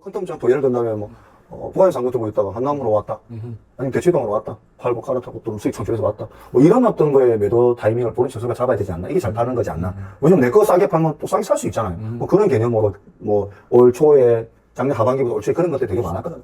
헌점 점포 예를 든다면 뭐 부가에 상고통고 있다가 한남으로 왔다. 아니면 대치동으로 왔다. 팔고 갈아타고 또 수익 창출해서 왔다. 뭐 이런 어떤 거에 매도 타이밍을 본인 스스로가 잡아야 되지 않나? 이게 잘 파는 거지 않나? 왜냐면 내 거 싸게 팔면 또 싸게 살 수 있잖아요. 뭐 그런 개념으로 뭐 올 초에 작년 하반기부터 올 초에 그런 것들이 되게 많았거든.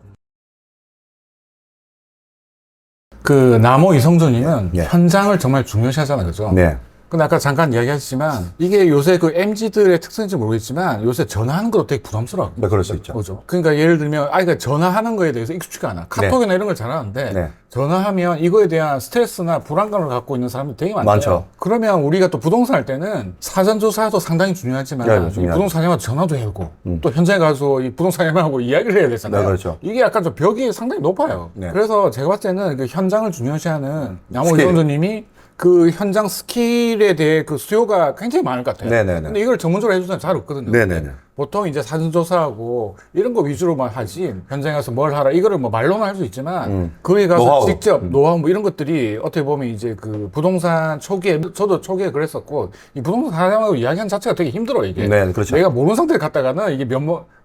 그 남호 이성조님은 예. 현장을 정말 중요시 하잖아요, 그죠? 네. 근데 아까 잠깐 이야기하셨지만 이게 요새 그 MZ들의 특성인지 모르겠지만 요새 전화하는 것도 되게 부담스러워. 네, 그럴 수 있죠. 그죠? 그러니까 예를 들면 그러니까 전화하는 거에 대해서 익숙치가 않아. 카톡이나 이런 걸 잘하는데 네. 전화하면 이거에 대한 스트레스나 불안감을 갖고 있는 사람들이 되게 많아요. 많죠. 그러면 우리가 또 부동산 할 때는 사전 조사도 상당히 중요하지만 네, 이 중요하죠. 부동산 사장님한테 전화도 해야 하고 또 현장에 가서 이 부동산 사장님하고 이야기를 해야 되잖아요. 네, 그렇죠. 이게 약간 좀 벽이 상당히 높아요. 네. 그래서 제가 봤을 때는 그 현장을 중요시하는 양호 스킬. 이성조님이 그 현장 스킬에 대해 그 수요가 굉장히 많을 것 같아요. 네네네. 근데 이걸 전문적으로 해주는 사람이 잘 없거든요. 네네네. 보통 이제 사전조사하고 이런 거 위주로만 하지 현장에 가서 뭘 하라 이거를 뭐 말로는 할 수 있지만 거기 가서 노하우. 직접 노하우 뭐 이런 것들이 어떻게 보면 이제 그 부동산 초기에 저도 초기에 그랬었고 이 부동산 사장하고 이야기하는 자체가 되게 힘들어 이게. 네, 그렇죠. 내가 모르는 상태에 갔다가는 이게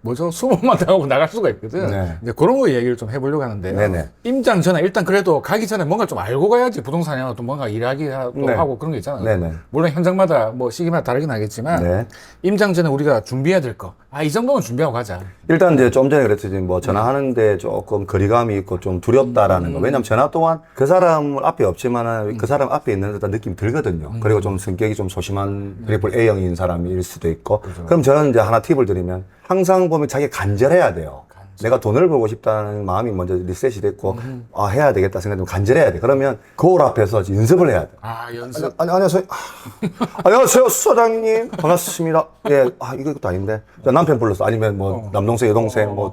뭐죠 수업만 당하고 나갈 수가 있거든. 네. 이제 그런 거 얘기를 좀 해보려고 하는데요. 네네. 임장 전에 일단 그래도 가기 전에 뭔가 좀 알고 가야지 부동산이랑 또 뭔가 일하기도 네. 하고 그런 게 있잖아요. 네네. 물론 현장마다 뭐 시기마다 다르긴 하겠지만 네. 임장 전에 우리가 준비해야 될 거. 이 정도는 준비하고 가자. 일단 이제 좀 전에 그랬듯이 뭐 전화하는데 조금 거리감이 있고 좀 두렵다라는 거. 왜냐면 전화 또한 그 사람 앞에 없지만은 그 사람 앞에 있는 듯한 느낌이 들거든요. 그리고 좀 성격이 좀 소심한 트리플 A형인 사람일 수도 있고. 그럼 저는 이제 하나 팁을 드리면 항상 보면 자기가 간절해야 돼요. 내가 돈을 벌고 싶다는 마음이 먼저 리셋이 됐고 해야 되겠다 생각하면 간절해야 돼. 그러면 거울 앞에서 연습을 해야 돼. 연습. 안녕하세요. 안녕하세요, 소장님. 반갑습니다. 예, 이것도 아닌데. 야, 남편 불렀어. 아니면 뭐, 남동생, 여동생, 뭐,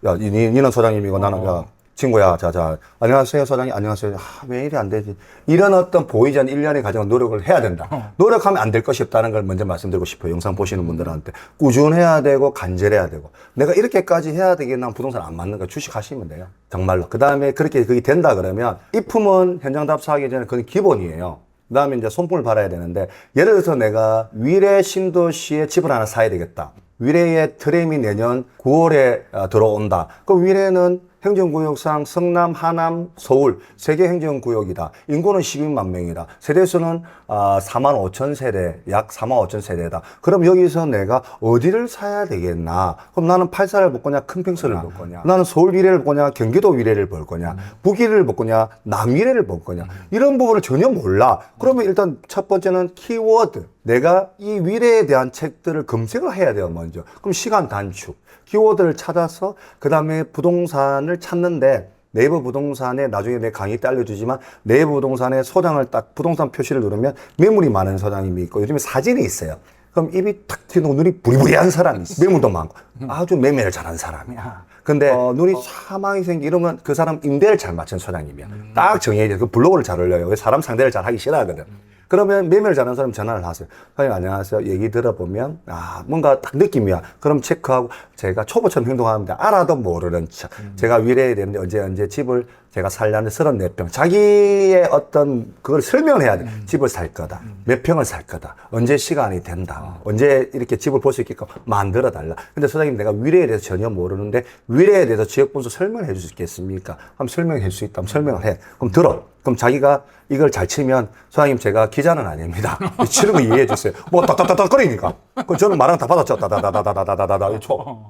야, 니는 소장님이고 나는, 야, 친구야, 자. 안녕하세요, 소장님. 안녕하세요. 왜 이래 안 되지? 이런 어떤 보이지 않는 일련의 과정을 노력을 해야 된다. 노력하면 안 될 것이 없다는 걸 먼저 말씀드리고 싶어요. 영상 보시는 분들한테. 꾸준해야 되고, 간절해야 되고. 내가 이렇게까지 해야 되겠나? 부동산 안 맞는 거 주식 하시면 돼요. 정말로. 그 다음에 그렇게 그게 된다 그러면, 입품은 현장 답사하기 전에 그건 기본이에요. 그 다음에 이제 손품을 팔아야 되는데, 예를 들어서 내가 위례 신도시에 집을 하나 사야 되겠다. 위례의 트램이 내년 9월에 들어온다. 그 위례는 행정구역상 성남, 하남, 서울 3개 행정구역이다. 인구는 12만 명이다. 세대수는 4만 5천 세대, 약 4만 5천 세대다. 그럼 여기서 내가 어디를 사야 되겠나? 그럼 나는 8사를 볼 거냐, 큰 평수를 볼 거냐? 나는 서울 위례를 볼 거냐, 경기도 위례를 볼 거냐? 북위례를 볼 거냐, 남위례를 볼 거냐? 이런 부분을 전혀 몰라. 그러면 일단 첫 번째는 키워드. 내가 이 위례에 대한 책들을 검색을 해야 돼요, 먼저. 그럼 시간 단축. 키워드를 찾아서 그 다음에 부동산을 찾는데 네이버 부동산에 나중에 내 강의 때 알려주지만 네이버 부동산에 소장을 딱 부동산 표시를 누르면 매물이 많은 소장님이 있고 요즘에 사진이 있어요. 그럼 입이 탁 튀고 눈이 부리부리한 사람이 있어. 매물도 많고 아주 매매를 잘하는 사람이야. 근데 눈이 사망이 생기 이러면 그 사람 임대를 잘 맞춘 소장님이야. 딱 정해야 돼. 그 블로그를 잘 올려요. 왜 사람 상대를 잘 하기 싫어하거든. 그러면 매매를 잘하는 사람 전화를 하세요. 선생님 안녕하세요. 얘기 들어보면 뭔가 딱 느낌이야. 그럼 체크하고 제가 초보처럼 행동하는데 알아도 모르는 척. 제가 위례에 되는데 언제 집을 제가 살려는 34평. 자기의 어떤 그걸 설명을 해야 돼. 집을 살 거다. 몇 평을 살 거다. 언제 시간이 된다. 언제 이렇게 집을 볼 수 있게끔 만들어 달라. 근데 소장님 내가 위례에 대해서 전혀 모르는데 위례에 대해서 지역 분수 설명을 해 줄 수 있겠습니까? 그럼 설명해 줄 수 있다면 설명을 해. 그럼 들어. 그럼 자기가 이걸 잘 치면 소장님 제가 기자는 아닙니다. 치는 거 이해해 주세요. 뭐 따따따따 거리니까. 그럼 저는 말하는 다 받았죠. 다다다다다다다다다.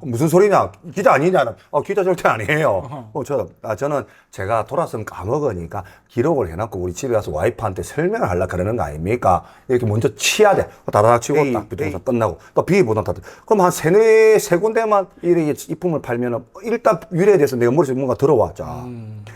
무슨 소리냐? 기자 아니냐? 기자 절대 아니에요. 저는 제가 돌아서면 까먹으니까 기록을 해놨고 우리 집에 가서 와이프한테 설명을 하려고 그러는 거 아닙니까? 이렇게 먼저 치야 돼. 다다닥 치고 딱 부동산 끝나고 또 B 부동산 그럼 한 세 군데만 이렇게 입품을 팔면은 일단 위례에 대해서 내가 머릿속에 뭔가 들어왔죠.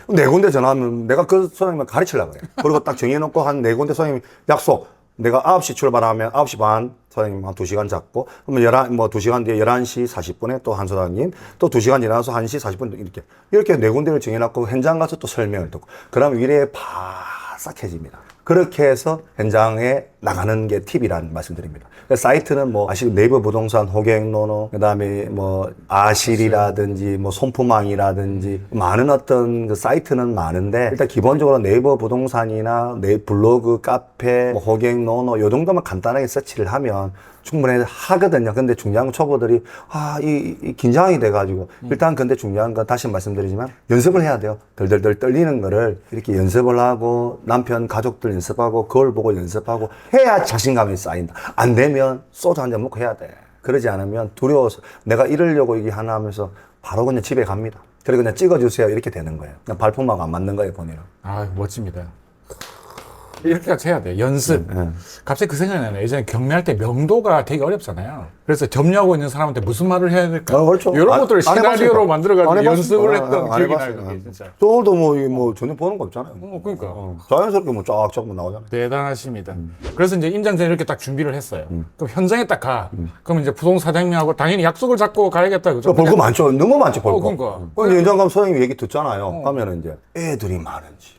네 군데 전화하면 내가 그 소장님을 가르치려고 그래. 그리고 딱 정해놓고 한 네 군데 소장님 약속. 내가 9시 출발하면 9시 반 소장님 한 2시간 잡고 그러면 2시간 뒤에 11시 40분에 또 한 소장님 또 2시간 지나서 1시 40분 이렇게 네 군데를 정해놓고 현장 가서 또 설명을 듣고 그러면 위례에 바싹해집니다. 그렇게 해서 현장에 나가는 게 팁이라는 말씀드립니다. 사이트는 뭐 아시고 네이버 부동산, 호갱노노, 그다음에 뭐 아실이라든지 뭐 손품왕이라든지 많은 어떤 그 사이트는 많은데 일단 기본적으로 네이버 부동산이나 블로그, 카페, 뭐 호갱노노 요 정도만 간단하게 서치를 하면 충분히 하거든요. 근데 중요한 건 초보들이 이 긴장이 돼가지고 일단 근데 중요한 건 다시 말씀드리지만 연습을 해야 돼요. 덜덜덜 떨리는 거를 이렇게 연습을 하고 남편 가족들 연습하고 그걸 보고 연습하고 해야 자신감이 쌓인다. 안 되면 소주 한 잔 먹고 해야 돼. 그러지 않으면 두려워서 내가 이러려고 이게 하나 하면서 바로 그냥 집에 갑니다. 그리고 그냥 찍어주세요 이렇게 되는 거예요. 그냥 발품하고 안 맞는 거예요 본인은. 아, 멋집니다. 이렇게까지 해야 돼. 연습. 갑자기 그 생각이 나네. 예전에 경매할 때 명도가 되게 어렵잖아요. 그래서 점유하고 있는 사람한테 무슨 말을 해야 될까? 그렇죠. 이런 것들을 안 시나리오로 해봤으니까. 만들어가지고 안 연습을 해봤으니까. 했던 안 기억이 해봤으니까. 나요. 그게 진짜. 저도 뭐 전혀 보는 거 없잖아요. 그러니까. 자연스럽게 뭐 쫙쫙 나오잖아요. 대단하십니다. 그래서 이제 임장 전에 이렇게 딱 준비를 했어요. 그럼 현장에 딱 가. 그럼 이제 부동사장님하고 당연히 약속을 잡고 가야겠다. 그죠? 볼 거 많죠. 너무 많죠, 볼 거. 그러니까. 근데 연장 가면 소장님 얘기 듣잖아요. 가면은 이제 애들이 많은지.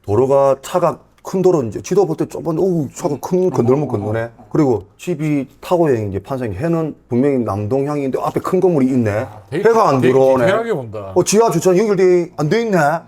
도로가 차가 큰 도로인지 지도 볼 때 좁은 차가 큰 건들면 건너네. 그리고 집이 타고형인 이제 판상이 해는 분명히 남동향인데 앞에 큰 건물이 있네. 해가 안 되게 들어오네. 디테일하게 본다. 지하 주차는 연결돼 안 돼 있네. 야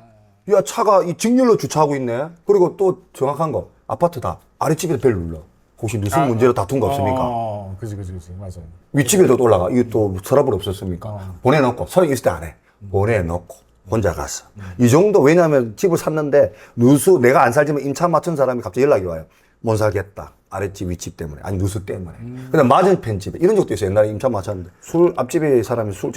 차가 이 직렬로 주차하고 있네. 그리고 또 정확한 거 아파트다. 아랫집에도 벨 눌러. 혹시 무슨 문제로 다툰 거 없습니까? 그지, 맞아요. 윗집에도 또 올라가. 이거 또 서랍을 없었습니까? 보내놓고 서랍 있을 때 안 해. 보내놓고 혼자 갔어. 이 정도. 왜냐하면 집을 샀는데 누수 내가 안 살지만 임차 맞춘 사람이 갑자기 연락이 와요. 못 살겠다. 아랫집 윗집 때문에 아니 누수 때문에. 근데 맞은편 집에 이런 적도 있어요. 옛날에 임차 맞췄는데 술 앞집에 사람이 술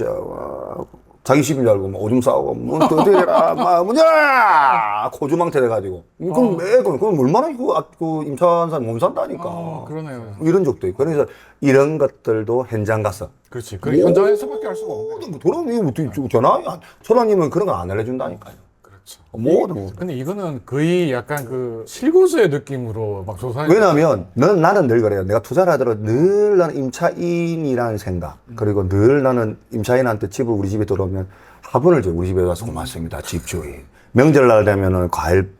자기 집인 줄 알고 막 오줌 싸고 문 두드려라 막 문열아 고주망태 돼가지고 그럼 그럼 얼마나 그 임차한 사람 못 산다니까. 그러네요. 이런 적도 있고. 그래서 이런 것들도 현장 가서 그렇지. 그 현장에서밖에 할 수가 없는 거죠. 돌아오면 이거 어떻게 전화 소장님은 그런 거 안 알려준다니까요. 그렇죠. 뭐든. 근데 이거는 거의 약간 그 실고수의 느낌으로 막 조사해. 왜냐하면 나는 늘 그래요. 내가 투자를 하더라도 늘 나는 임차인이라는 생각. 그리고 늘 나는 임차인한테 집을 우리 집에 들어오면 화분을 줘. 우리 집에 와서 고맙습니다. 집주인. 명절날 되면은 과일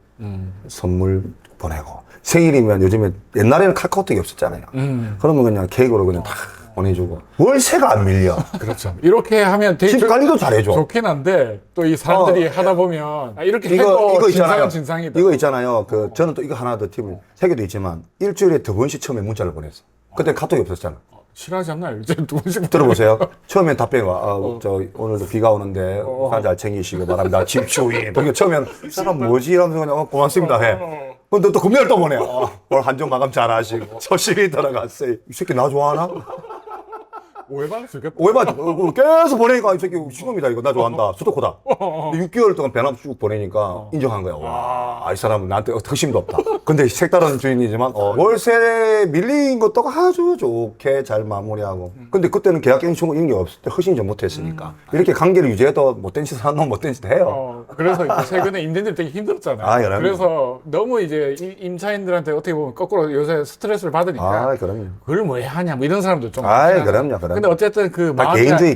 선물 보내고. 생일이면 요즘에 옛날에는 카카오톡이 없었잖아요. 그러면 그냥 케이크로 그냥 다 보내주고. 월세가 안 밀려. 그렇죠. 이렇게 하면 되게 집 관리도 잘해줘. 좋긴 한데 또 이 사람들이 하다 보면 이렇게 해도 이거 진상은 있잖아요. 진상이다. 이거 있잖아요. 저는 또 이거 하나 더 팁을. 세계도 있지만 일주일에 2번씩 처음에 문자를 보냈어. 그때 카톡이 없었잖아. 싫어하지 않나요? 이제 두 번씩 들어보세요. 처음엔 답변이 와. 오늘도 비가 오는데 산 잘 챙기시고 바랍니다. 집주인. 그러니까 처음엔 이 사람 뭐지? 이러면서 그냥 고맙습니다 해. 근데 또 금요일 또 보내. 오늘 한정 마감 잘 하시고. 소식이 들어갔어요. 이 새끼 나 좋아하나? 오해받을 수 있겠다. 오해받고 계속 보내니까 이 새끼 신놈이다 이거 나 좋아한다. 수도코다. 근데 6개월 동안 배낭 쭉 보내니까 인정한 거야. 와, 이 사람은 나한테 턱심도 없다. 근데 색다른 주인이지만 월세 밀린 것도 아주 좋게 잘 마무리하고. 근데 그때는 계약갱 신고 이런 게 없을 때 허신 좀 못했으니까 이렇게 관계를 유지해도 못된 짓을 하는 놈 못된 짓 해요. 그래서 이제 최근에 임대인들 되게 힘들었잖아요. 그럼요. 그래서 너무 이제 임차인들한테 어떻게 보면 거꾸로 요새 스트레스를 받으니까 그럼요. 그걸 뭐 왜 하냐 뭐 이런 사람도 좀 그럼요. 근데 어쨌든 그 마음이 개인주의.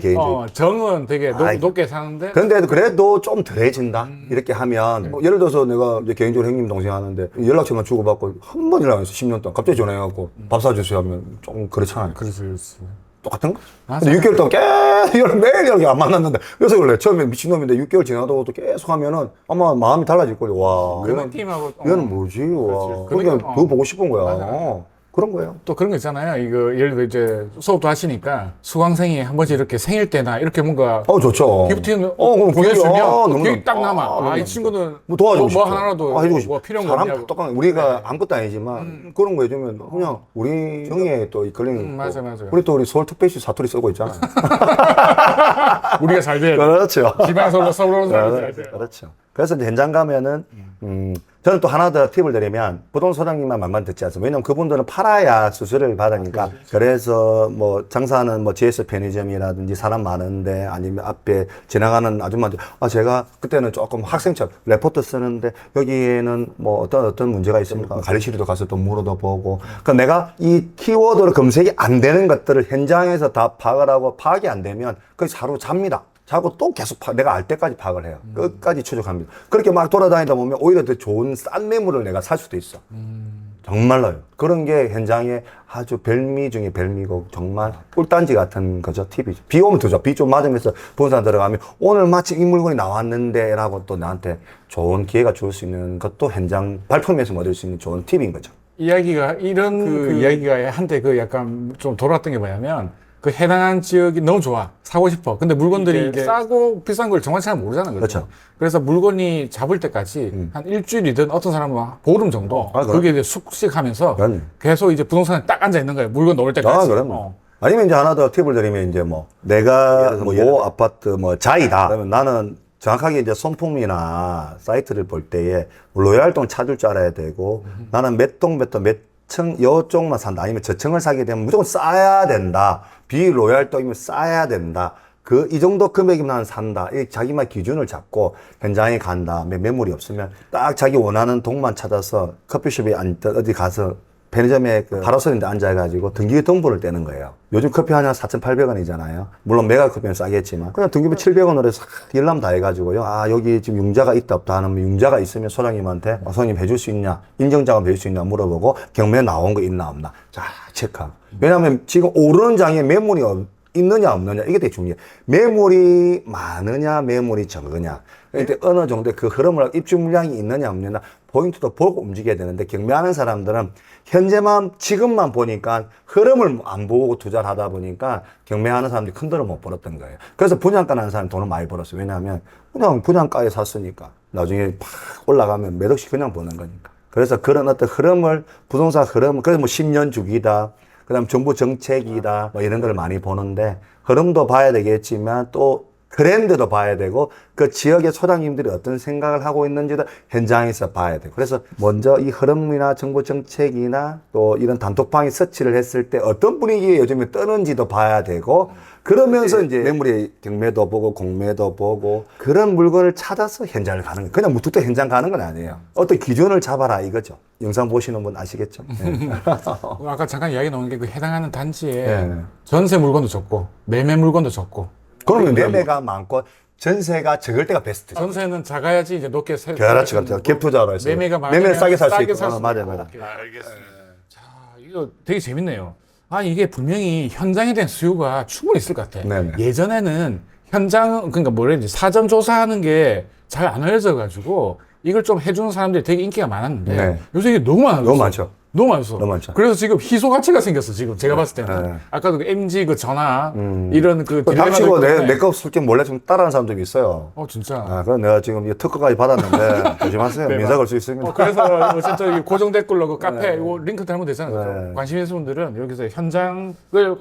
정은 되게 높게 사는데 근데 그래도 좀 덜해진다. 이렇게 하면 뭐 예를 들어서 내가 이제 개인적으로 형님 동생 하는데 연락처만 주고받고 한 번 연락 안 해서 10년 동안 갑자기 전화해갖고 밥 사주세요 하면 좀 그렇잖아요. 그렇지. 똑같은 거? 근데 6개월 동안 계속 매일 이렇게 안 만났는데 그래서 원래 처음에 미친놈인데 6개월 지나도 또 계속 하면은 아마 마음이 달라질 거예요. 와, 그 느낌하고 얘는 뭐지? 와, 그렇지. 그러니까 더 보고 싶은 거야. 그런 거예요. 또 그런 거 있잖아요. 이거 예를 들어 이제 수업도 하시니까 수강생이 한 번씩 이렇게 생일 때나 이렇게 뭔가 좋죠. 기프티는 그럼 보내주면 너무 기억이 딱 남아. 너무 이 친구는 뭐 도와주고 싶죠. 하나라도 해주고 싶죠. 뭐 필요한 거 사람 없냐고. 똑똑한 우리가 아무것도 아니지만 그런 거 해주면 그냥 우리 정의에 또 이끌리는 맞아요. 우리 또 우리 서울특별시 사투리 쓰고 있잖아요. 우리가 잘 돼야 돼. 그렇죠. 지방에서 서울로 잘 돼야 돼. 그렇죠. 그래서 이제 현장 가면은 저는 또 하나 더 팁을 드리면 부동산 소장님만 말만 듣지 않습니다. 왜냐면 그분들은 팔아야 수수료를 받으니까. 그래서 뭐 장사하는 뭐 GS 편의점이라든지 사람 많은데 아니면 앞에 지나가는 아줌마들 제가 그때는 조금 학생처럼 레포트 쓰는데 여기에는 뭐 어떤 문제가 있습니까? 관리실에도 가서 또 물어도 보고. 그러니까 내가 이 키워드로 검색이 안 되는 것들을 현장에서 다 파악을 하고 파악이 안 되면 거기서 하루 잡니다. 자고 또 계속 내가 알 때까지 파악을 해요. 끝까지 추적합니다. 그렇게 막 돌아다니다 보면 오히려 더 좋은 싼 매물을 내가 살 수도 있어. 정말로요. 그런 게 현장에 아주 별미 중에 별미고 정말 꿀단지 같은 거죠. 팁이죠. 비 오면 더 좋아. 비 좀 맞으면서 부동산 들어가면 오늘 마침 이 물건이 나왔는데 라고 또 나한테 좋은 기회가 줄 수 있는 것도 현장 발품에서 얻을 수 있는 좋은 팁인 거죠. 이야기가 이런 그 이야기가 한때 그 약간 좀 돌았던 게 뭐냐면 그 해당한 지역이 너무 좋아. 사고 싶어. 근데 물건들이 이제 싸고 비싼 걸 정말 잘 모르잖아요. 그렇죠. 그래서 물건이 잡을 때까지 한 일주일이든 어떤 사람은 보름 정도 그게 이제 숙식하면서 그럼요. 계속 이제 부동산에 딱 앉아 있는 거예요. 물건 놓을 때까지. 그럼요. 아니면 이제 하나 더 팁을 드리면 이제 뭐 내가 뭐 아파트 뭐 자이다. 그러면 나는 정확하게 이제 손품이나 사이트를 볼 때에 로얄동 찾을 줄 알아야 되고 나는 몇 동 몇 층 요쪽만 산다. 아니면 저층을 사게 되면 무조건 싸야 된다. 비로얄동이면 싸야 된다. 이 정도 금액이면 나는 산다. 이 자기만 기준을 잡고 현장에 간다. 매물이 없으면 딱 자기 원하는 동만 찾아서 커피숍에 어디 가서 편의점에 그 파라솔인데 앉아가지고 등기 등본을 떼는 거예요. 요즘 커피 하나 4,800원이잖아요. 물론 메가 커피는 싸겠지만 그냥 등기부 700원으로 싹 딜람 다 해가지고요. 아 여기 지금 융자가 있다 없다 하는 융자가 있으면 소장님한테 소장님 해줄 수 있냐, 인정자금 해줄 수 있냐 물어보고 경매 나온 거 있나 없나 자 체크하고. 왜냐하면 지금 오르는 장에 매물이 있느냐 없느냐 이게 되게 중요해요. 매물이 많으냐 매물이 적으냐. 그러니까 어느 정도의 그 흐름을 입주 물량이 있느냐 없느냐 포인트도 보고 움직여야 되는데 경매하는 사람들은 현재만 지금만 보니까 흐름을 안 보고 투자를 하다 보니까 경매하는 사람들이 큰 돈을 못 벌었던 거예요. 그래서 분양가 나는 사람이 돈을 많이 벌었어요. 왜냐하면 그냥 분양가에 샀으니까 나중에 팍 올라가면 몇 억씩 그냥 버는 거니까. 그래서 그런 어떤 흐름을 부동산 흐름 그래서 뭐 10년 주기다. 그다음 정부 정책이다. 뭐 이런 걸 많이 보는데 흐름도 봐야 되겠지만 또 트렌드도 봐야 되고 그 지역의 소장님들이 어떤 생각을 하고 있는지도 현장에서 봐야 되고 그래서 먼저 이 흐름이나 정부 정책이나 또 이런 단톡방에 서치를 했을 때 어떤 분위기에 요즘에 뜨는지도 봐야 되고 그러면서 이제 매물의 경매도 보고 공매도 보고 그런 물건을 찾아서 현장을 가는 거예요. 그냥 무뚝뚝 현장 가는 건 아니에요. 어떤 기준을 잡아라 이거죠. 영상 보시는 분 아시겠죠? 네. 아까 잠깐 이야기 나온 게 그 해당하는 단지에 네. 전세 물건도 적고 매매 물건도 적고 그러면 매매가 많고 전세가 적을 때가 베스트죠. 전세는 작아야지 이제 높게 세. 그렇죠, 그렇죠. 갭 투자로 해서 매매가 많으면 매매를 싸게 살 수 있고. 살 수 맞아요, 있고. 맞아요. 오케이, 알겠습니다. 자, 이거 되게 재밌네요. 아, 이게 분명히 현장에 대한 수요가 충분히 있을 것 같아. 네네. 예전에는 현장, 그러니까 뭐라 해야 되지, 사전 조사하는 게 잘 안 알려져가지고 이걸 좀 해주는 사람들이 되게 인기가 많았는데 네. 요새 이게 너무 많아졌어. 너무 많죠. 너무 많았어. 너무 많죠. 그래서 지금 희소 가치가 생겼어, 지금. 제가 봤을 때는. 네. 아까도 그 MG 그 전화, 이런 그. 당시고 딜레마도 내거 솔직히 몰래 좀 따라하는 사람들이 있어요. 진짜. 아, 그럼 내가 지금 이 특허까지 받았는데 조심하세요. 네, 민사 걸 수 있습니다. 그래서 어쨌든 이 고정 댓글로 그 카페 이거 링크 달면 되잖아요. 그죠? 네. 관심 있는 분들은 여기서 현장을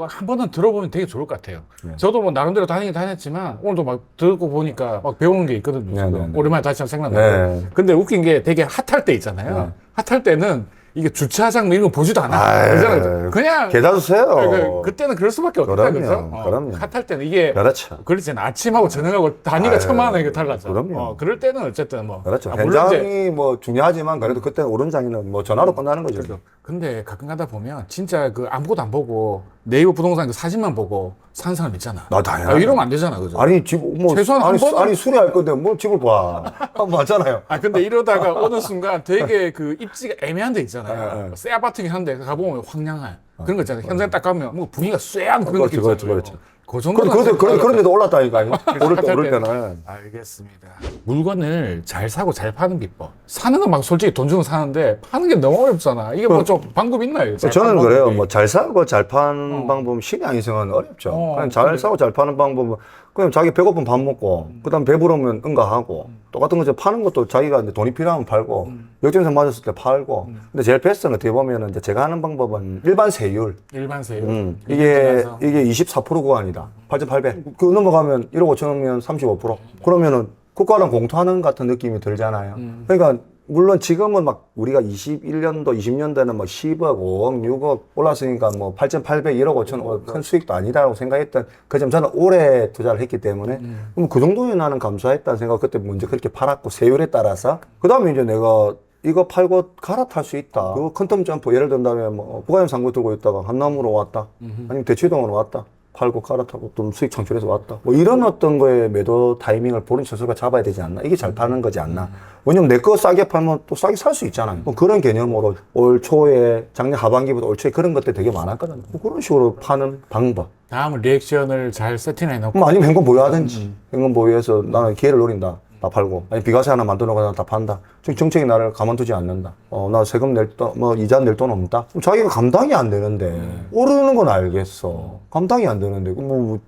한 번은 들어보면 되게 좋을 것 같아요. 저도 뭐 나름대로 다니긴 다녔지만 오늘도 막 듣고 보니까 막 배우는 게 있거든요. 네, 지금. 네, 네. 오랜만에 다시 생각나고. 네. 근데 웃긴 게 되게 핫할 때 있잖아요. 핫할 때는 이게 주차장 뭐 이런 거 보지도 않아. 아유, 그잖아요. 그냥 계좌 주세요. 그때는 그럴 수밖에 없다. 그럼요, 그죠? 그럼요. 핫할 때는 이게 그렇죠. 그렇잖아. 아침하고 저녁하고 단위가 아유, 1,000만 원이 달라져. 그럼요. 그럴 때는 어쨌든 뭐. 그렇죠. 물론 이제 현장이 뭐 중요하지만 그래도 그때 오른장이는 뭐 전화로 끝나는 거죠. 근데 가끔 가다 보면 진짜 그 아무것도 안 보고 네이버 부동산 그 사진만 보고 사는 사람 있잖아. 나 당연하죠. 이러면 안 되잖아, 그죠? 아니 집 뭐 최소한 한 번은- 아니 수리할 건데 뭐 집을 봐. 맞잖아요. 근데 이러다가 어느 순간 되게 그 입지가 애매한 데 있잖아요. 네, 네. 새 아파트긴 한데 가보면 황량한 그런 거 있잖아요. 현장 딱 가면 뭐 분위기가 쎄한 그런 느낌 그렇죠, 있잖아요. 그렇죠. 그 정도. 그런 데도 올랐다니까요. 오를 때는. 알겠습니다. 물건을 잘 사고 잘 파는 비법. 사는 건 막 솔직히 돈 주고 사는데 파는 게 너무 어렵잖아. 이게 뭐 좀 방법 있나요? 잘 저는 파는 그래요. 방법이? 뭐 잘 사고 잘 파는 방법은 신의 아니성은 어렵죠. 그냥 잘 근데- 사고 잘 파는 방법은 그냥 자기 배고프면 밥 먹고 그다음 배부르면 응가하고 똑같은 거죠. 파는 것도 자기가 이제 돈이 필요하면 팔고 역전세 맞았을 때 팔고. 근데 제일 베스트는 어떻게 보면은 이제 제가 하는 방법은 일반 세율. 일반 세율. 이게 24% 구간이다. 8,800. 그 넘어가면 1억 5천원이면 35%. 그러면은 국가랑 공투하는 같은 느낌이 들잖아요. 그러니까 물론 지금은 막 우리가 21년도, 20년대는 뭐 10억, 5억, 6억 올랐으니까 뭐 8,800, 1억 5천 큰 수익도 아니다라고 생각했던 그점 저는 오래 투자를 했기 때문에 그럼 그 정도에 나는 감수했다는 생각 그때 먼저 그렇게 팔았고 세율에 따라서 그 다음에 이제 내가 이거 팔고 갈아탈 수 있다. 그 퀀텀 점프 예를 든다면 뭐 부가형 상고 들고 있다가 한남으로 왔다. 아니면 대치동으로 왔다. 팔고 갈아타고 또 수익 창출해서 왔다. 뭐 이런 어떤 거에 매도 타이밍을 보는 선수가 잡아야 되지 않나. 이게 잘 파는 거지 않나. 왜냐면 내 거 싸게 팔면 또 싸게 살 수 있잖아요. 뭐 그런 개념으로 올 초에, 작년 하반기부터 올 초에 그런 것들 되게 많았거든요. 뭐 그런 식으로 파는 방법. 다음은 리액션을 잘 세팅해 놓고 뭐 아니면 현금 보유하든지. 현금 보유해서 나는 기회를 노린다. 다 팔고. 아니, 비과세 하나 만들어 놓고 다 판다. 정책이 나를 가만두지 않는다. 나 세금 낼 돈, 뭐, 이자 낼 돈 없다. 그럼 자기가 감당이 안 되는데. 오르는 건 알겠어. 감당이 안 되는데.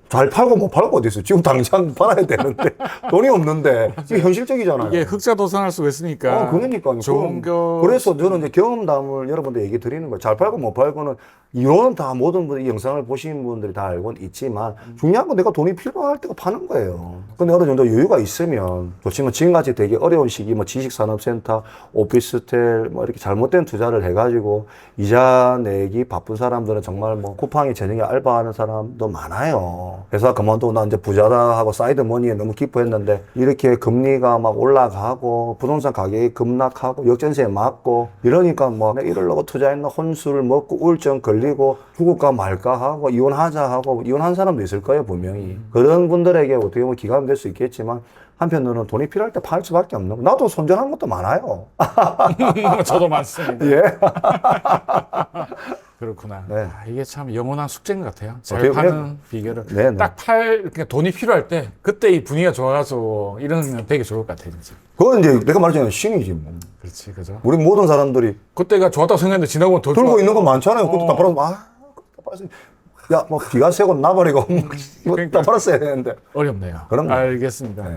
잘 팔고 못 팔고 어디 있어. 지금 당장 팔아야 되는데. 돈이 없는데. 이게 현실적이잖아요. 이게 흑자 도산할 수가 있으니까. 그러니까요. 좋은 그래서 저는 이제 경험담을 여러분들 얘기 드리는 거예요. 잘 팔고 못 팔고는 이론은 다 모든 분이 영상을 보시는 분들이 다 알고는 있지만 중요한 건 내가 돈이 필요할 때가 파는 거예요. 근데 어느 정도 여유가 있으면 좋지만 지금같이 되게 어려운 시기 뭐 지식산업센터, 오피스텔 뭐 이렇게 잘못된 투자를 해가지고 이자 내기 바쁜 사람들은 정말 뭐 쿠팡이 저녁에 알바하는 사람도 많아요. 회사 그만두고 나 이제 부자다 하고 사이드 머니에 너무 기뻐했는데 이렇게 금리가 막 올라가고 부동산 가격이 급락하고 역전세에 맞고 이러니까 뭐 내가 이러려고 투자했나 혼수를 먹고 우울증 걸리고 죽을까 말까 하고 이혼하자 하고 이혼한 사람도 있을 거예요 분명히. 그런 분들에게 어떻게 보면 기감이 될 수 있겠지만 한편으로는 돈이 필요할 때 팔 수밖에 없는 거. 나도 손절한 것도 많아요. 저도 많습니다. 예. 그렇구나. 네. 이게 참 영원한 숙제인 것 같아요. 잘 어떻게 파는 보면- 비결을. 네. 딱 그러니까 돈이 필요할 때 그때 이 분위기가 좋아가지고 이러면 되게 좋을 것 같아요. 진짜. 그건 이제 내가 말했잖아요. 신이지 뭐. 그렇지, 그죠? 우리 모든 사람들이 그때가 좋았다고 생각했는데 지나고 더 들고 좋아. 있는 거 많잖아요. 그것도 다 팔아서 야, 뭐 비과세고 나버리고 뭐 다 팔았어야 되는데. 어렵네요. 그럼요. 알겠습니다.